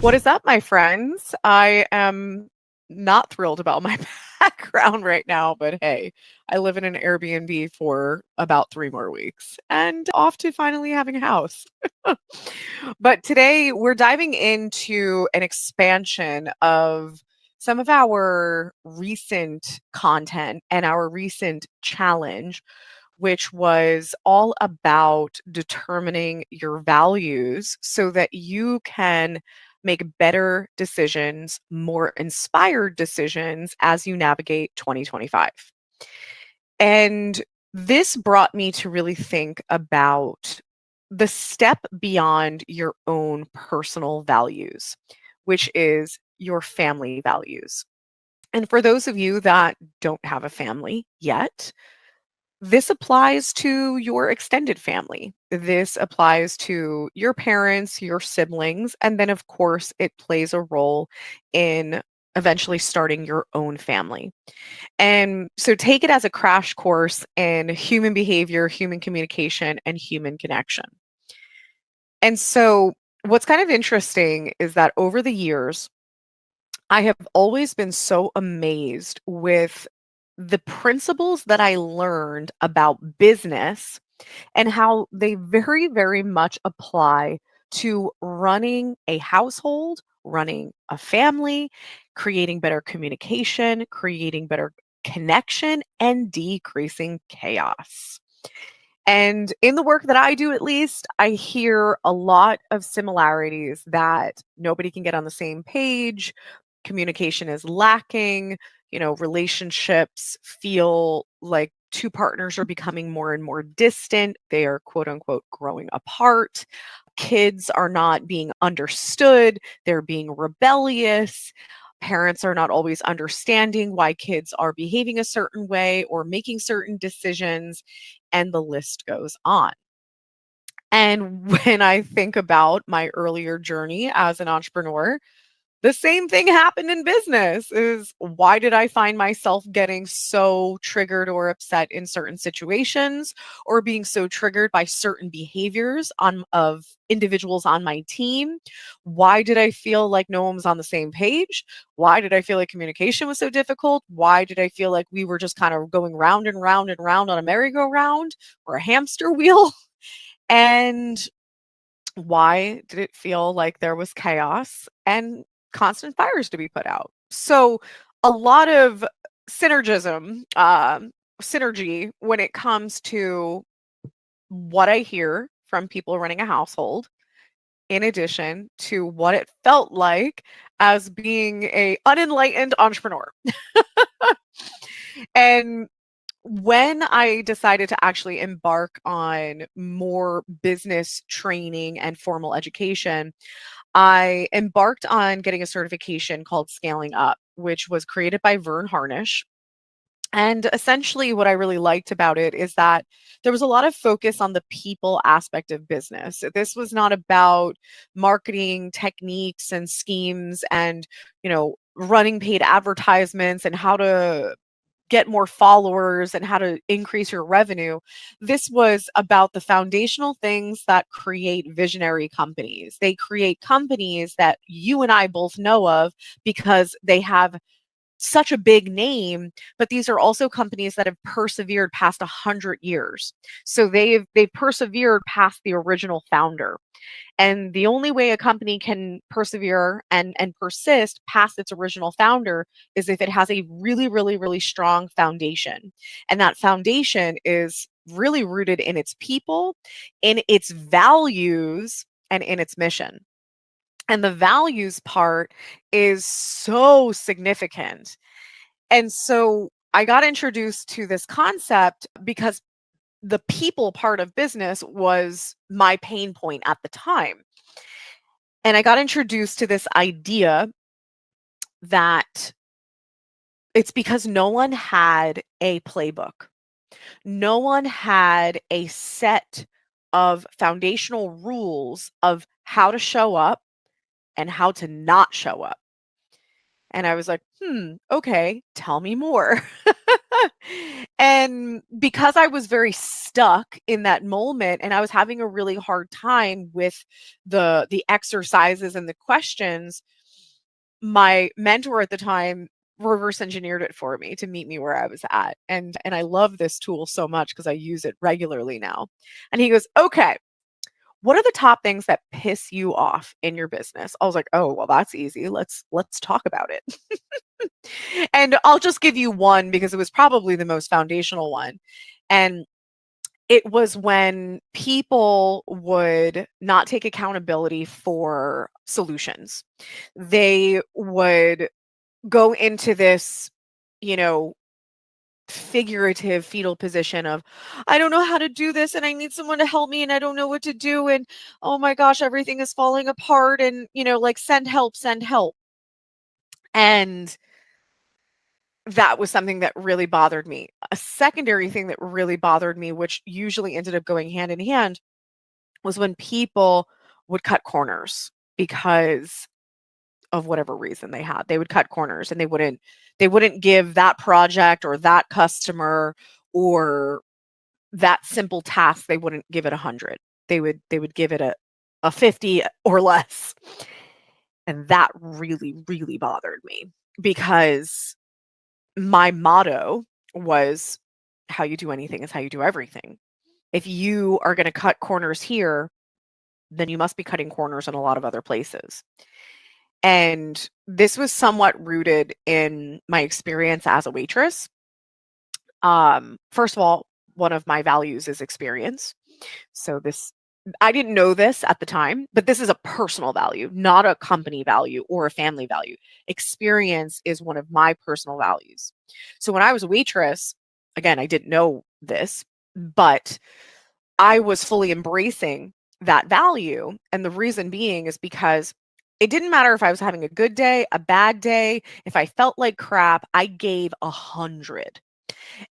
What is up, my friends? I am not thrilled about my background right now, but hey, I live in an Airbnb for about 3 more weeks and off to finally having a house. But today we're diving into an expansion of some of our recent content and our recent challenge, which was all about determining your values so that you can make better decisions, more inspired decisions as you navigate 2025. And this brought me to really think about the step beyond your own personal values, which is your family values. And for those of you that don't have a family yet, this applies to your extended family. This applies to your parents, your siblings, and then, of course, it plays a role in eventually starting your own family. And so take it as a crash course in human behavior, human communication, and human connection. And so, what's kind of interesting is that over the years, I have always been so amazed with the principles that I learned about business and how they very, very much apply to running a household, running a family, creating better communication, creating better connection, and decreasing chaos. And in the work that I do, at least, I hear a lot of similarities that nobody can get on the same page, communication is lacking, relationships feel like two partners are becoming more and more distant, they are quote unquote growing apart. Kids are not being understood, they're being rebellious. Parents are not always understanding why kids are behaving a certain way or making certain decisions, and the list goes on. And when I think about my earlier journey as an entrepreneur, the same thing happened in business. Is why did I find myself getting so triggered or upset in certain situations, or being so triggered by certain behaviors of individuals on my team? Why did I feel like no one was on the same page? Why did I feel like communication was so difficult? Why did I feel like we were just kind of going round and round and round on a merry-go-round or a hamster wheel? And why did it feel like there was chaos and constant fires to be put out? So, a lot of synergism, synergy when it comes to what I hear from people running a household, in addition to what it felt like as being a unenlightened entrepreneur. And when I decided to actually embark on more business training and formal education, I embarked on getting a certification called Scaling Up, which was created by Vern Harnish. And essentially, what I really liked about it is that there was a lot of focus on the people aspect of business. This was not about marketing techniques and schemes and, running paid advertisements and how to get more followers and how to increase your revenue. This was about the foundational things that create visionary companies. They create companies that you and I both know of because they have such a big name, but these are also companies that have persevered past 100 years. So they've persevered past the original founder. And the only way a company can persevere and persist past its original founder is if it has a really, really, really strong foundation. And that foundation is really rooted in its people, in its values, and in its mission. And the values part is so significant. And so I got introduced to this concept because the people part of business was my pain point at the time. And I got introduced to this idea that it's because no one had a playbook. No one had a set of foundational rules of how to show up and how to not show up. And I was like, okay, tell me more. And because I was very stuck in that moment and I was having a really hard time with the exercises and the questions, my mentor at the time reverse engineered it for me to meet me where I was at. And I love this tool so much because I use it regularly now. And he goes, "Okay, what are the top things that piss you off in your business?" I was like, "Oh, well, that's easy. Let's talk about it." And I'll just give you one because it was probably the most foundational one. And it was when people would not take accountability for solutions. They would go into this, you know, figurative fetal position of, I don't know how to do this and I need someone to help me and I don't know what to do. And oh my gosh, everything is falling apart. And, like, send help, send help. And that was something that really bothered me. A secondary thing that really bothered me, which usually ended up going hand in hand, was when people would cut corners because of whatever reason they had. They would cut corners and they wouldn't give that project or that customer or that simple task, they wouldn't give it 100. They would give it a 50 or less. And that really, really bothered me because my motto was, how you do anything is how you do everything. If you are going to cut corners here, then you must be cutting corners in a lot of other places. And this was somewhat rooted in my experience as a waitress. First of all, one of my values is experience. So I didn't know this at the time, but this is a personal value, not a company value or a family value. Experience is one of my personal values. So when I was a waitress, again, I didn't know this, but I was fully embracing that value. And the reason being is because it didn't matter if I was having a good day, a bad day, if I felt like crap, I gave 100.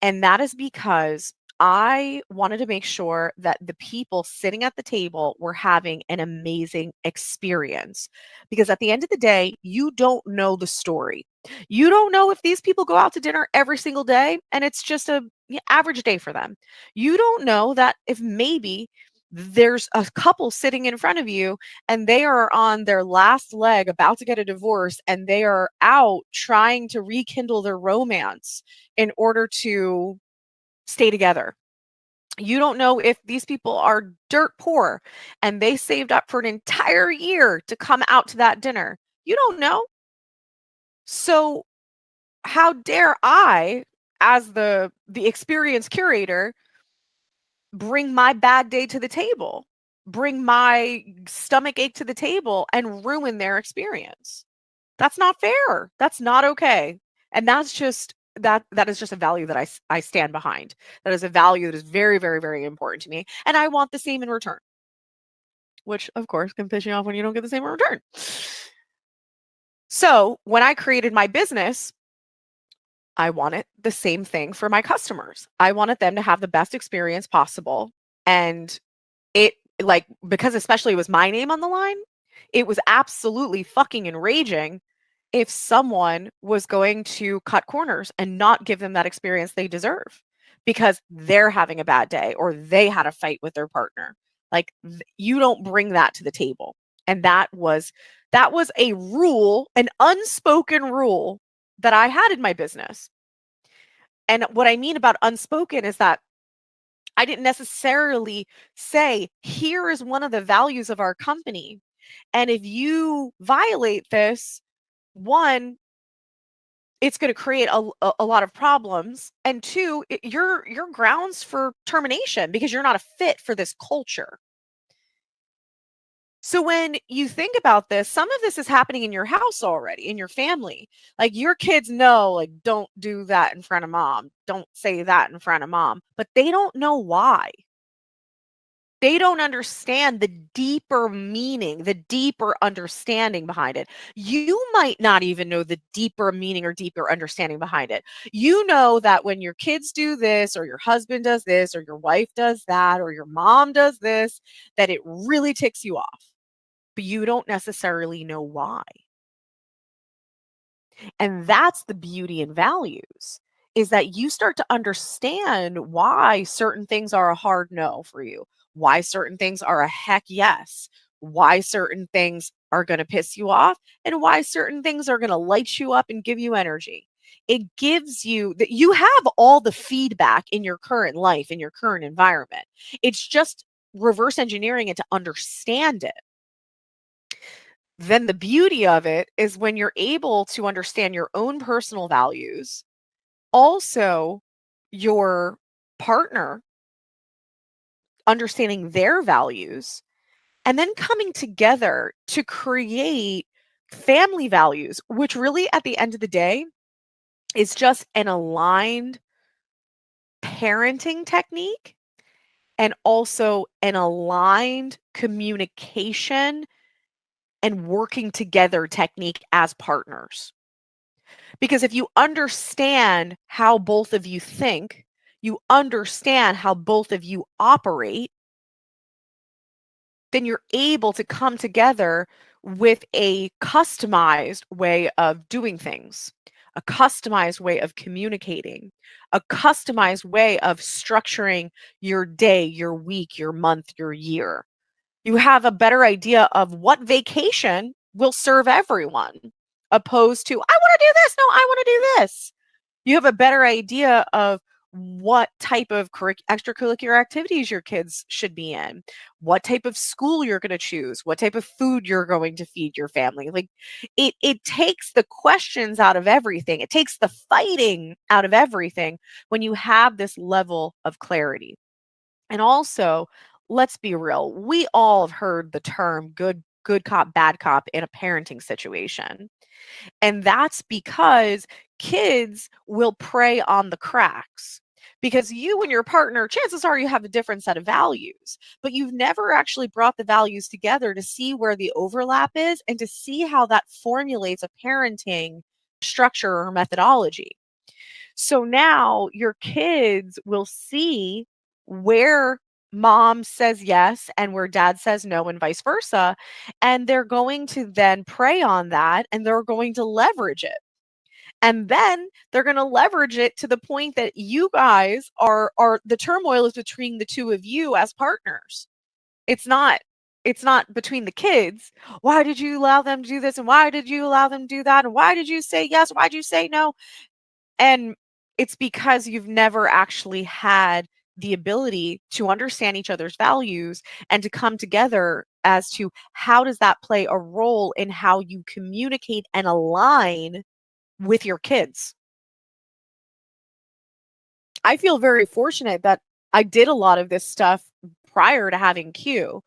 And that is because I wanted to make sure that the people sitting at the table were having an amazing experience. Because at the end of the day, you don't know the story. You don't know if these people go out to dinner every single day and it's just a average day for them. You don't know that if maybe there's a couple sitting in front of you and they are on their last leg about to get a divorce and they are out trying to rekindle their romance in order to stay together. You don't know if these people are dirt poor and they saved up for an entire year to come out to that dinner. You don't know. So how dare I, as the experience curator, bring my bad day to the table, bring my stomach ache to the table and ruin their experience? That's not fair. That's not okay. And that's just that is just a value that I stand behind. That is a value that is very, very, very important to me. And I want the same in return, which of course can piss you off when you don't get the same in return. So when I created my business, I wanted the same thing for my customers. I wanted them to have the best experience possible. And it, like, because especially it was my name on the line, it was absolutely fucking enraging if someone was going to cut corners and not give them that experience they deserve because they're having a bad day or they had a fight with their partner. Like, you don't bring that to the table. And that was a rule, an unspoken rule that I had in my business. And what I mean about unspoken is that I didn't necessarily say, here is one of the values of our company. And if you violate this, one, it's going to create a lot of problems. And two, you're grounds for termination because you're not a fit for this culture. So when you think about this, some of this is happening in your house already, in your family. Like, your kids know, like, don't do that in front of mom. Don't say that in front of mom. But they don't know why. They don't understand the deeper meaning, the deeper understanding behind it. You might not even know the deeper meaning or deeper understanding behind it. You know that when your kids do this, or your husband does this, or your wife does that, or your mom does this, that it really ticks you off. But you don't necessarily know why. And that's the beauty in values, is that you start to understand why certain things are a hard no for you, why certain things are a heck yes, why certain things are going to piss you off, and why certain things are going to light you up and give you energy. It gives you that you have all the feedback in your current life, in your current environment. It's just reverse engineering it to understand it. Then the beauty of it is when you're able to understand your own personal values, also your partner understanding their values, and then coming together to create family values, which really at the end of the day is just an aligned parenting technique and also an aligned communication and working together technique as partners. Because if you understand how both of you think, you understand how both of you operate, then you're able to come together with a customized way of doing things, a customized way of communicating, a customized way of structuring your day, your week, your month, your year. You have a better idea of what vacation will serve everyone, opposed to, I want to do this. No, I want to do this. You have a better idea of what type of extracurricular activities your kids should be in, what type of school you're going to choose, what type of food you're going to feed your family. Like it takes the questions out of everything. It takes the fighting out of everything when you have this level of clarity. And also, let's be real, we all have heard the term good cop, bad cop in a parenting situation. And that's because kids will prey on the cracks. Because you and your partner, chances are you have a different set of values, but you've never actually brought the values together to see where the overlap is and to see how that formulates a parenting structure or methodology. So now your kids will see where mom says yes and where dad says no, and vice versa. And they're going to then prey on that and they're going to leverage it. And then they're going to leverage it to the point that you guys are the turmoil is between the two of you as partners. It's not it's not between the kids. Why did you allow them to do this? And why did you allow them to do that? And why did you say yes? Why did you say no? And it's because you've never actually had the ability to understand each other's values and to come together as to how does that play a role in how you communicate and align with your kids. I feel very fortunate that I did a lot of this stuff prior to having Q,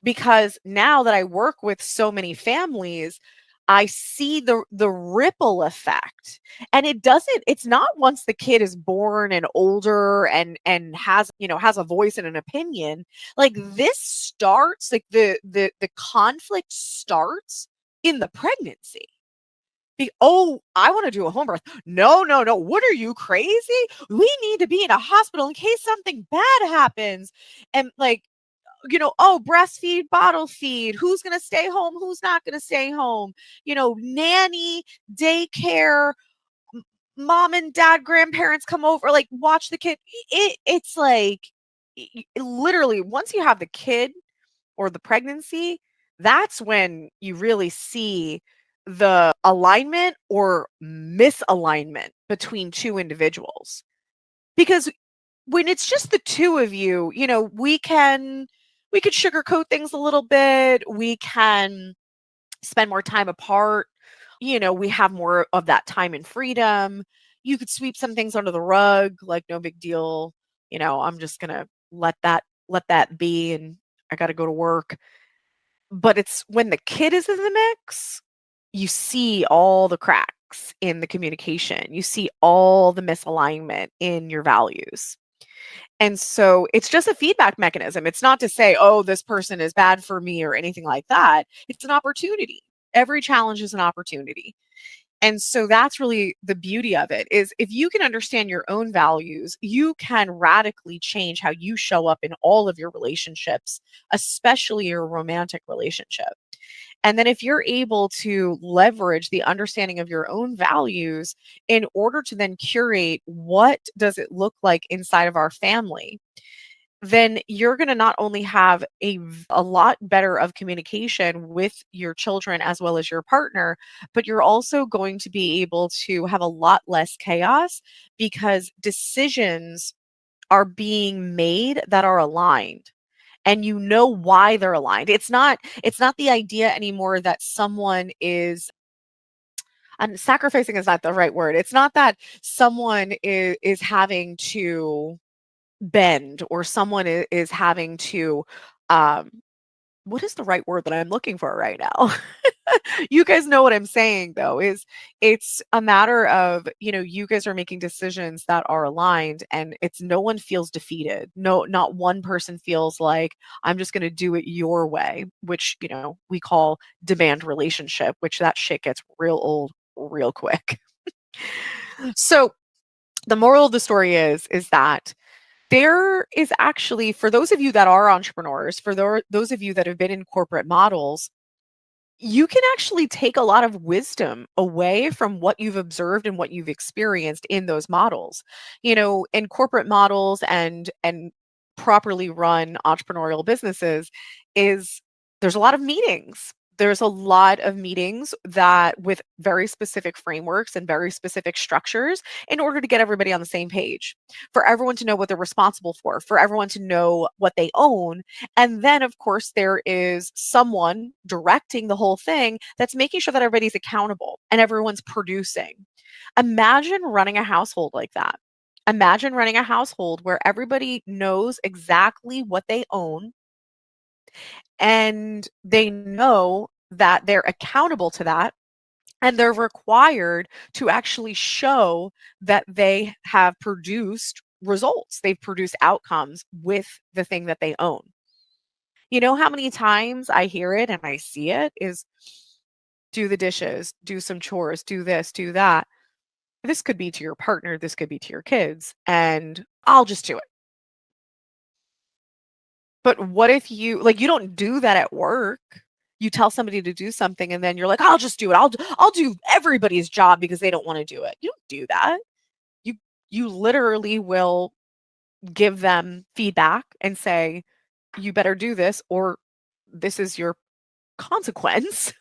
because now that I work with so many families, I see the ripple effect. And it's not once the kid is born and older and has, has a voice and an opinion. Like this starts, like the conflict starts in the pregnancy. Oh, I want to do a home birth. No, no, no. What are you, crazy? We need to be in a hospital in case something bad happens. And like, oh, breastfeed, bottle feed, who's going to stay home, who's not going to stay home, nanny, daycare, mom and dad, grandparents come over, like watch the kid. It's like literally once you have the kid or the pregnancy, that's when you really see the alignment or misalignment between two individuals. Because when it's just the two of you, we could sugarcoat things a little bit. We can spend more time apart. We have more of that time and freedom. You could sweep some things under the rug, like no big deal. I'm just gonna let that be, and I got to go to work. But it's when the kid is in the mix, you see all the cracks in the communication. You see all the misalignment in your values. And so it's just a feedback mechanism. It's not to say, oh, this person is bad for me or anything like that. It's an opportunity. Every challenge is an opportunity. And so that's really the beauty of it, is if you can understand your own values, you can radically change how you show up in all of your relationships, especially your romantic relationship. And then if you're able to leverage the understanding of your own values in order to then curate what does it look like inside of our family, then you're going to not only have a lot better of communication with your children as well as your partner, but you're also going to be able to have a lot less chaos because decisions are being made that are aligned, and you know why they're aligned. It's not the idea anymore that someone is, and sacrificing is not the right word. It's not that someone is having to bend, or someone is having to, um what is the right word that I'm looking for right now? You guys know what I'm saying, though, is it's a matter of, you guys are making decisions that are aligned, and it's no one feels defeated. No, not one person feels like I'm just going to do it your way, which, we call demand relationship, which that shit gets real old real quick. So the moral of the story is that there is actually, for those of you that are entrepreneurs, for those of you that have been in corporate models, you can actually take a lot of wisdom away from what you've observed and what you've experienced in those models. In corporate models and properly run entrepreneurial businesses, is there's a lot of meetings. There's a lot of meetings that with very specific frameworks and very specific structures in order to get everybody on the same page, for everyone to know what they're responsible for everyone to know what they own. And then, of course, there is someone directing the whole thing that's making sure that everybody's accountable and everyone's producing. Imagine running a household like that. Imagine running a household where everybody knows exactly what they own, and they know that they're accountable to that, and they're required to actually show that they have produced results. They've produced outcomes with the thing that they own. You know how many times I hear it and I see it is, do the dishes, do some chores, do this, do that. This could be to your partner, this could be to your kids, and I'll just do it. But what if you don't do that at work? You tell somebody to do something and then you're like, "I'll just do it. I'll do everybody's job because they don't want to do it." You don't do that. You you literally will give them feedback and say, "You better do this, or this is your consequence."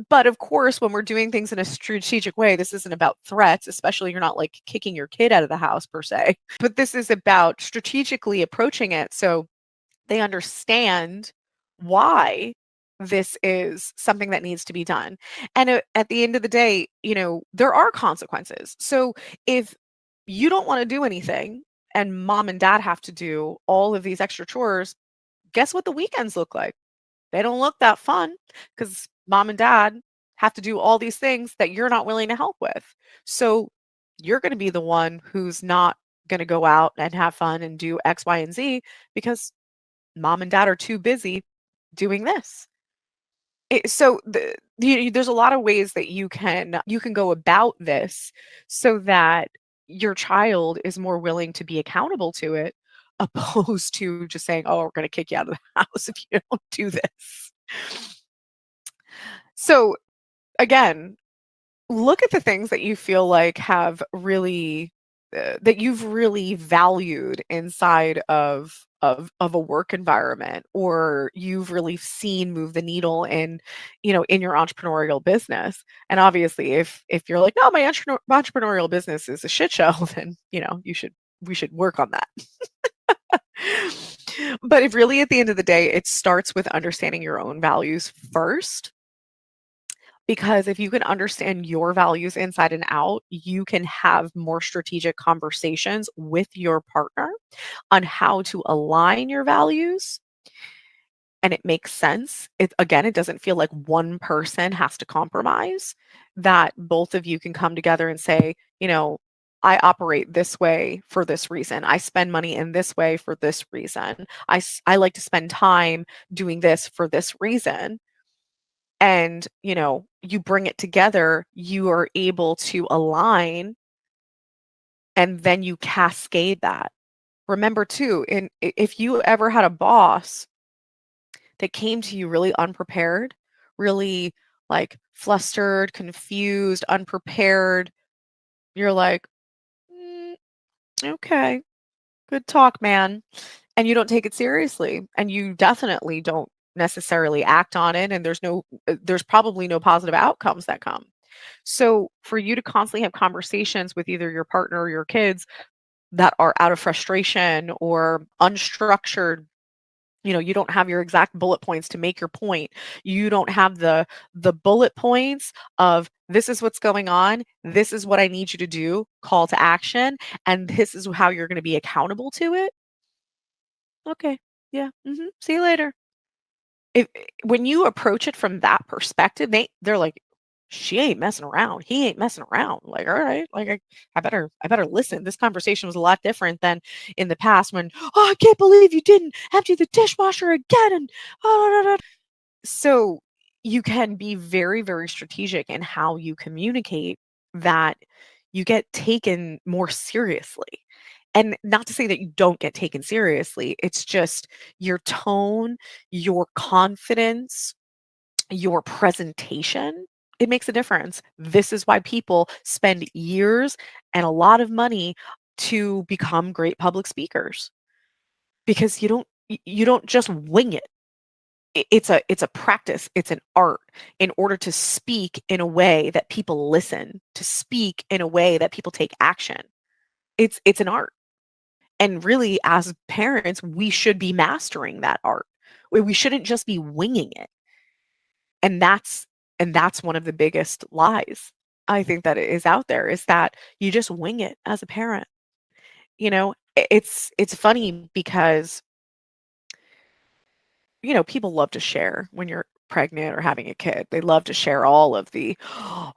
But of course, when we're doing things in a strategic way, this isn't about threats, especially you're not like kicking your kid out of the house per se. But this is about strategically approaching it so they understand why this is something that needs to be done. And at the end of the day, there are consequences. So if you don't want to do anything and mom and dad have to do all of these extra chores, guess what the weekends look like? They don't look that fun because mom and dad have to do all these things that you're not willing to help with. So you're going to be the one who's not going to go out and have fun and do X, Y, and Z because mom and dad are too busy doing this. There's a lot of ways that you can go about this so that your child is more willing to be accountable to it, opposed to just saying, "Oh, we're going to kick you out of the house if you don't do this." So again, look at the things that you feel like have really that you've really valued inside of a work environment, or you've really seen move the needle in your entrepreneurial business. And obviously, if you're like, no, my entrepreneurial business is a shit show, then we should work on that. But if really at the end of the day, it starts with understanding your own values first, because if you can understand your values inside and out, you can have more strategic conversations with your partner on how to align your values. And it makes sense. It doesn't feel like one person has to compromise, that both of you can come together and say, I operate this way for this reason. I spend money in this way for this reason. I like to spend time doing this for this reason. And you bring it together, you are able to align, and then you cascade that. Remember too, if you ever had a boss that came to you really unprepared, really like flustered, confused, unprepared, you're like, "Mm, okay, good talk, man." And you don't take it seriously, and you definitely don't necessarily act on it, and there's probably no positive outcomes that come. So, for you to constantly have conversations with either your partner or your kids that are out of frustration or unstructured, you don't have your exact bullet points to make your point. You don't have the bullet points of this is what's going on, this is what I need you to do, call to action, and this is how you're going to be accountable to it. Okay. Yeah. See you later. If When you approach it from that perspective, they're like, she ain't messing around. He ain't messing around. Like, all right, like I better listen. This conversation was a lot different than in the past when, oh, I can't believe you didn't empty the dishwasher again. And so you can be very, very strategic in how you communicate that you get taken more seriously. And not to say that you don't get taken seriously, it's just your tone, your confidence, your presentation, it makes a difference. This is why people spend years and a lot of money to become great public speakers because you don't just wing it. It's a practice, it's an art in order to speak in a way that people listen, to speak in a way that people take action. It's an art. And really, as parents, we should be mastering that art. We shouldn't just be winging it. And that's one of the biggest lies I think that is out there, is that you just wing it as a parent. It's funny because people love to share when you're pregnant or having a kid. They love to share all of the,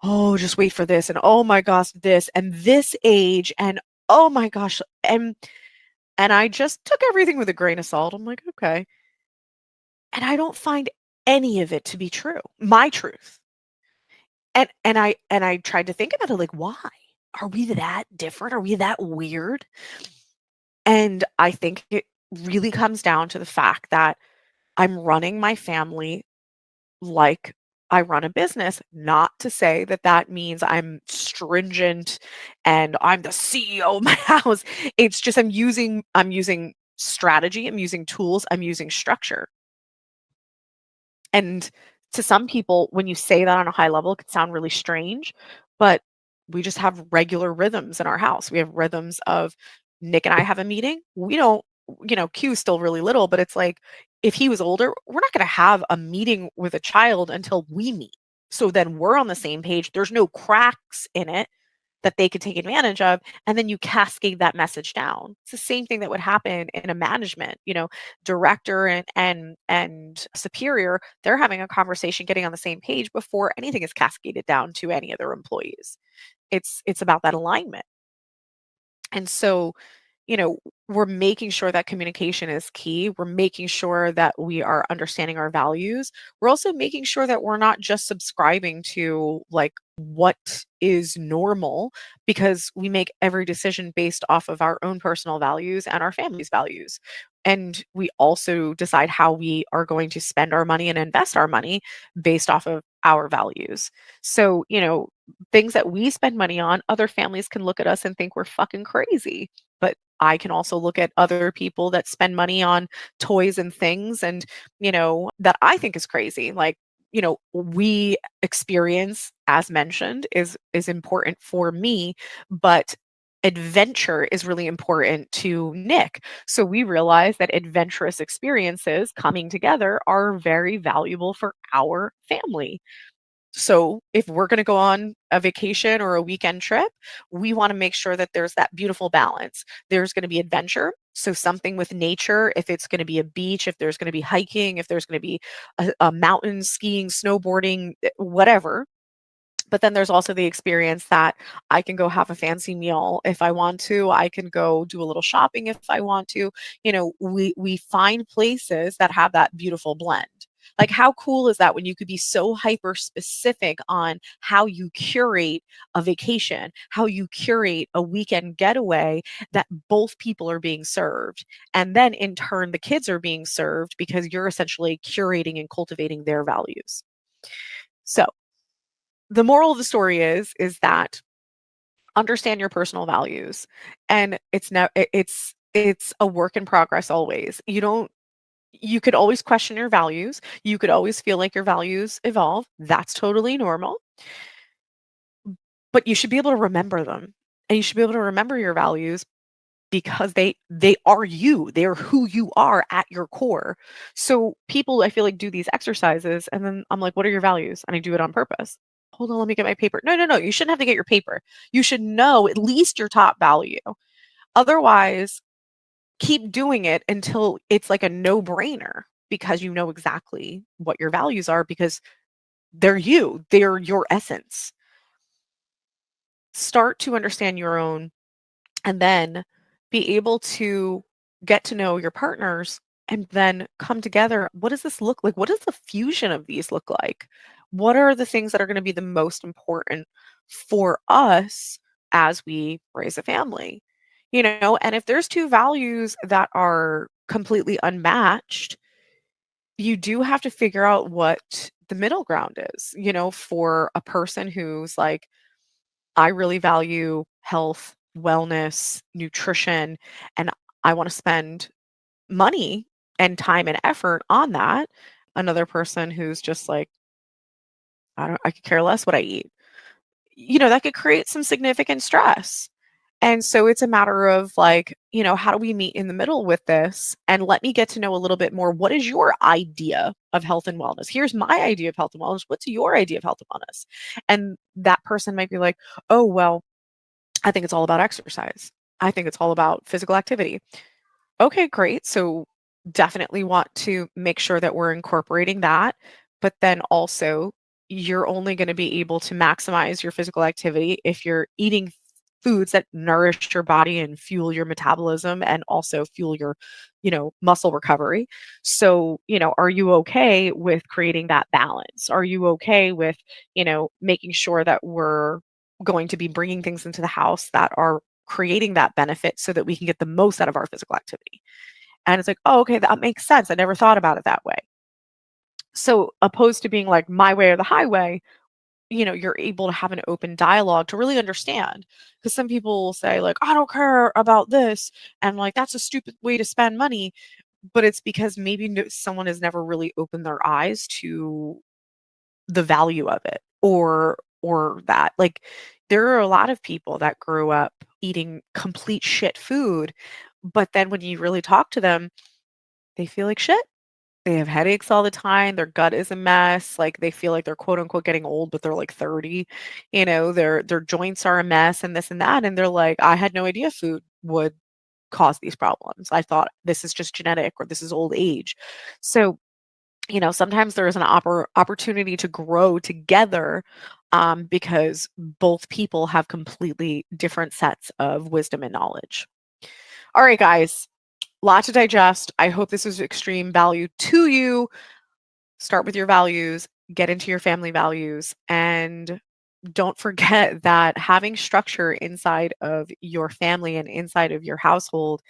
oh, just wait for this, and oh my gosh, this and this age, and oh my gosh, and I just took everything with a grain of salt. I'm like, okay. And I don't find any of it to be true, my truth. And I tried to think about it, like, why? Are we that different? Are we that weird? And I think it really comes down to the fact that I'm running my family like I run a business. Not to say that that means I'm stringent and I'm the CEO of my house. It's just I'm using strategy, I'm using tools, I'm using structure. And to some people, when you say that on a high level, it could sound really strange, but we just have regular rhythms in our house. We have rhythms of Nick and I have a meeting. We don't, Q is still really little, but it's like if he was older, we're not going to have a meeting with a child until we meet. So then we're on the same page. There's no cracks in it that they could take advantage of, and then you cascade that message down. It's the same thing that would happen in a management, director and superior. They're having a conversation, getting on the same page before anything is cascaded down to any of their employees. It's about that alignment. And so, we're making sure that communication is key. We're making sure that we are understanding our values. We're also making sure that we're not just subscribing to like what is normal, because we make every decision based off of our own personal values and our family's values. And we also decide how we are going to spend our money and invest our money based off of our values. So, things that we spend money on, other families can look at us and think we're fucking crazy. But I can also look at other people that spend money on toys and things and, that I think is crazy. Like, we experience, as mentioned, is important for me, but adventure is really important to Nick. So we realize that adventurous experiences coming together are very valuable for our family. So if we're going to go on a vacation or a weekend trip, we want to make sure that there's that beautiful balance. There's going to be adventure. So something with nature, if it's going to be a beach, if there's going to be hiking, if there's going to be a mountain skiing, snowboarding, whatever. But then there's also the experience that I can go have a fancy meal if I want to. I can go do a little shopping if I want to. We find places that have that beautiful blend. Like, how cool is that when you could be so hyper specific on how you curate a vacation, how you curate a weekend getaway, that both people are being served. And then in turn, the kids are being served because you're essentially curating and cultivating their values. So the moral of the story is that understand your personal values, and it's a work in progress always. You could always question your values. You could always feel like your values evolve. That's totally normal. But you should be able to remember them. And you should be able to remember your values because they are you. They are who you are at your core. So people, I feel like, do these exercises and then I'm like, "What are your values?" And I do it on purpose. "Hold on, let me get my paper." No, no, no. You shouldn't have to get your paper. You should know at least your top value. Otherwise, keep doing it until it's like a no-brainer because you know exactly what your values are because they're you. They're your essence. Start to understand your own and then be able to get to know your partners and then come together. What does this look like? What does the fusion of these look like? What are the things that are going to be the most important for us as we raise a family? And if there's two values that are completely unmatched, you do have to figure out what the middle ground is, for a person who's like, I really value health, wellness, nutrition, and I want to spend money and time and effort on that. Another person who's just like, I could care less what I eat. That could create some significant stress. And so it's a matter of like, how do we meet in the middle with this? And let me get to know a little bit more. What is your idea of health and wellness? Here's my idea of health and wellness. What's your idea of health and wellness? And that person might be like, oh, well, I think it's all about exercise. I think it's all about physical activity. Okay, great. So definitely want to make sure that we're incorporating that. But then also, you're only going to be able to maximize your physical activity if you're eating foods that nourish your body and fuel your metabolism and also fuel your, muscle recovery. So, are you okay with creating that balance? Are you okay with, making sure that we're going to be bringing things into the house that are creating that benefit so that we can get the most out of our physical activity? And it's like, oh, okay, that makes sense. I never thought about it that way. So, opposed to being like my way or the highway, you're able to have an open dialogue to really understand. Because some people will say, like, I don't care about this. And like, that's a stupid way to spend money. But it's because maybe someone has never really opened their eyes to the value of it or that. Like, there are a lot of people that grew up eating complete shit food. But then when you really talk to them, they feel like shit. They have headaches all the time, their gut is a mess, like, they feel like they're, quote, unquote, "getting old," but they're, like, 30, their joints are a mess and this and that, and they're like, "I had no idea food would cause these problems. I thought this is just genetic or this is old age." So, sometimes there is an opportunity to grow together, because both people have completely different sets of wisdom and knowledge. Alright, guys, lot to digest. I hope this is extreme value to you. Start with your values, get into your family values, and don't forget that having structure inside of your family and inside of your household,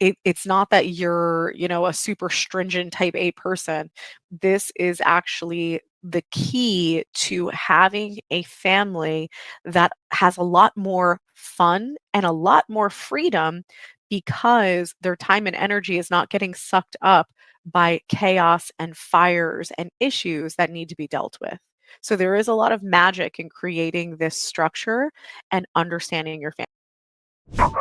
it's not that you're, a super stringent type A person. This is actually the key to having a family that has a lot more fun and a lot more freedom because their time and energy is not getting sucked up by chaos and fires and issues that need to be dealt with. So there is a lot of magic in creating this structure and understanding your family.